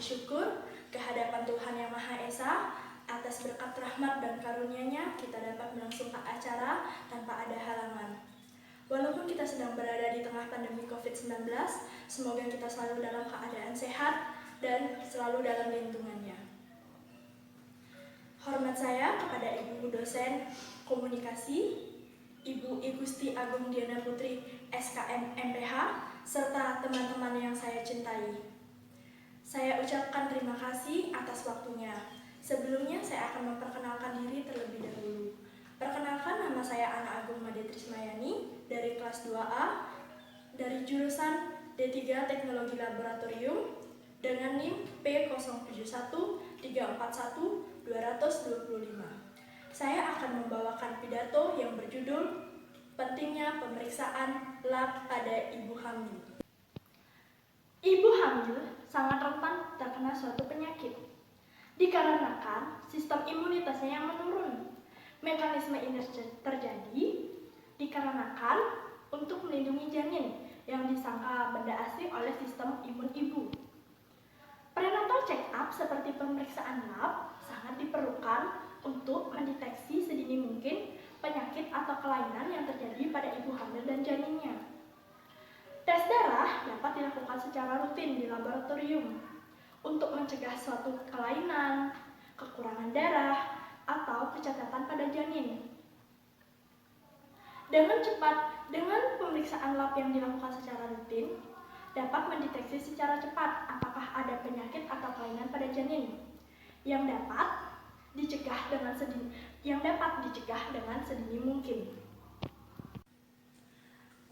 bersyukur kehadapan Tuhan Yang Maha Esa atas berkat rahmat dan karunia-Nya kita dapat melangsungkan acara tanpa ada halangan. Walaupun kita sedang berada di tengah pandemi COVID-19, semoga kita selalu dalam keadaan sehat dan selalu dalam lindungannya. Hormat saya kepada Ibu dosen komunikasi, Ibu Igusti Agung Diana Putri SKM MPH, serta teman-teman yang saya cintai. Saya ucapkan terima kasih atas waktunya. Sebelumnya saya akan memperkenalkan diri terlebih dahulu. Perkenalkan, nama saya Ana Agung Made Trismayani dari kelas 2A dari jurusan D3 Teknologi Laboratorium dengan NIM P071341-225. Saya akan membawakan pidato yang berjudul Pentingnya Pemeriksaan Lab pada Ibu Hamil. Ibu hamil sangat rentan terkena suatu penyakit, dikarenakan sistem imunitasnya yang menurun. Mekanisme ini terjadi dikarenakan untuk melindungi janin yang disangka benda asing oleh sistem imun ibu. Prenatal check-up seperti pemeriksaan lab sangat diperlukan untuk mendeteksi sedini mungkin penyakit atau kelainan yang terjadi pada ibu hamil dan janinnya. Tes darah dapat dilakukan secara rutin di laboratorium untuk mencegah suatu kelainan, kekurangan darah, atau kecacatan pada janin. Dengan pemeriksaan lab yang dilakukan secara rutin, dapat mendeteksi secara cepat apakah ada penyakit atau kelainan pada janin yang dapat dicegah dengan sedini mungkin.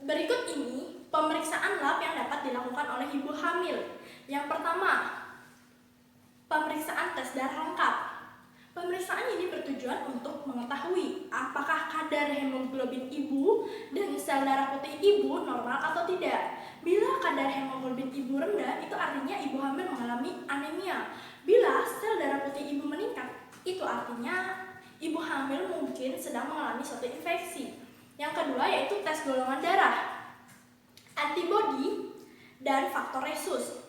Berikut ini pemeriksaan lab yang dapat dilakukan oleh ibu hamil. Yang pertama, pemeriksaan tes darah lengkap. Pemeriksaan ini bertujuan untuk mengetahui apakah kadar hemoglobin ibu dan sel darah putih ibu normal atau tidak. Bila kadar hemoglobin ibu rendah, itu artinya ibu hamil mengalami anemia. Bila sel darah putih ibu meningkat, itu artinya ibu hamil mungkin sedang mengalami suatu infeksi. Yang kedua yaitu tes golongan darah, antibodi, dan faktor rhesus.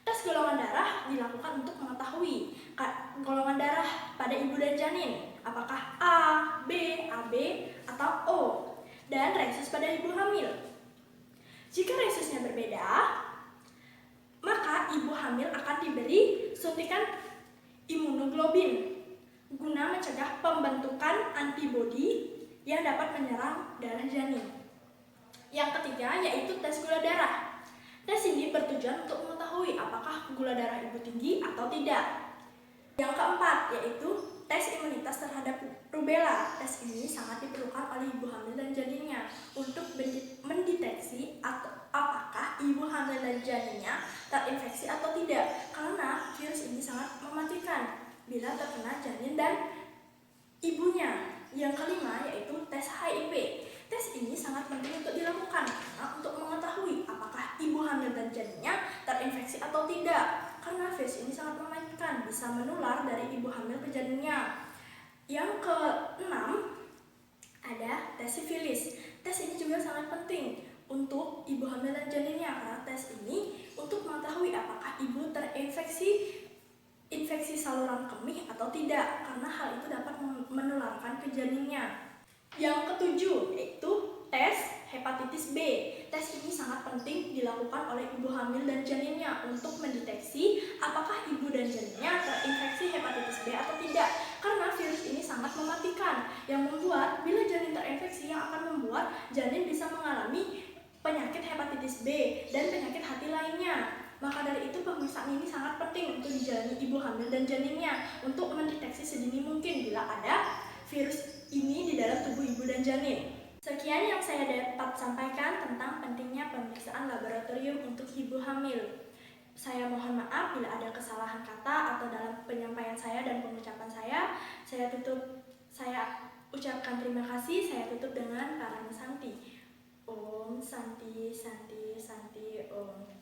Tes golongan darah dilakukan untuk mengetahui golongan darah pada ibu dan janin, apakah A, B, AB, atau O, dan rhesus pada ibu hamil. Jika rhesusnya berbeda, maka ibu hamil akan diberi suntikan imunoglobulin guna mencegah pembentukan antibodi yang dapat menyerang darah janin. Yang ketiga yaitu tes gula darah. Tes ini bertujuan untuk mengetahui apakah gula darah ibu tinggi atau tidak. Yang keempat yaitu tes imunitas terhadap rubella. Tes ini sangat diperlukan oleh ibu hamil dan janinnya untuk mendeteksi apakah ibu hamil dan janinnya terinfeksi atau tidak, karena virus ini sangat mematikan bila terkena janin dan ibunya. Yang kelima yaitu tes HIV. Tes ini sangat penting untuk dilakukan untuk mengetahui apakah ibu hamil dan janinnya terinfeksi atau tidak, karena virus ini sangat mematikan, bisa menular dari ibu hamil ke janinnya. Yang keenam ada tes sifilis. Tes ini juga sangat penting untuk ibu hamil dan janinnya, karena tes ini untuk mengetahui apakah ibu terinfeksi infeksi saluran kemih atau tidak, karena hal itu dapat menularkan ke janinnya. Yang ketujuh yaitu tes hepatitis B. Tes ini sangat penting dilakukan oleh ibu hamil dan janinnya untuk mendeteksi apakah ibu dan janinnya terinfeksi hepatitis B atau tidak, karena virus ini sangat mematikan yang membuat bila janin terinfeksi yang akan membuat janin bisa mengalami penyakit hepatitis B dan penyakit hati lainnya. Maka dari itu pemeriksaan ini sangat penting untuk dijalani ibu hamil dan janinnya untuk mendeteksi sedini mungkin bila ada virus ini di dalam tubuh ibu dan janin. Sekian yang saya dapat sampaikan tentang pentingnya pemeriksaan laboratorium untuk ibu hamil. Saya mohon maaf bila ada kesalahan kata atau dalam penyampaian saya dan pengucapan saya. Saya ucapkan terima kasih. Saya tutup dengan Parang Santi. Om Santi Santi Santi Om.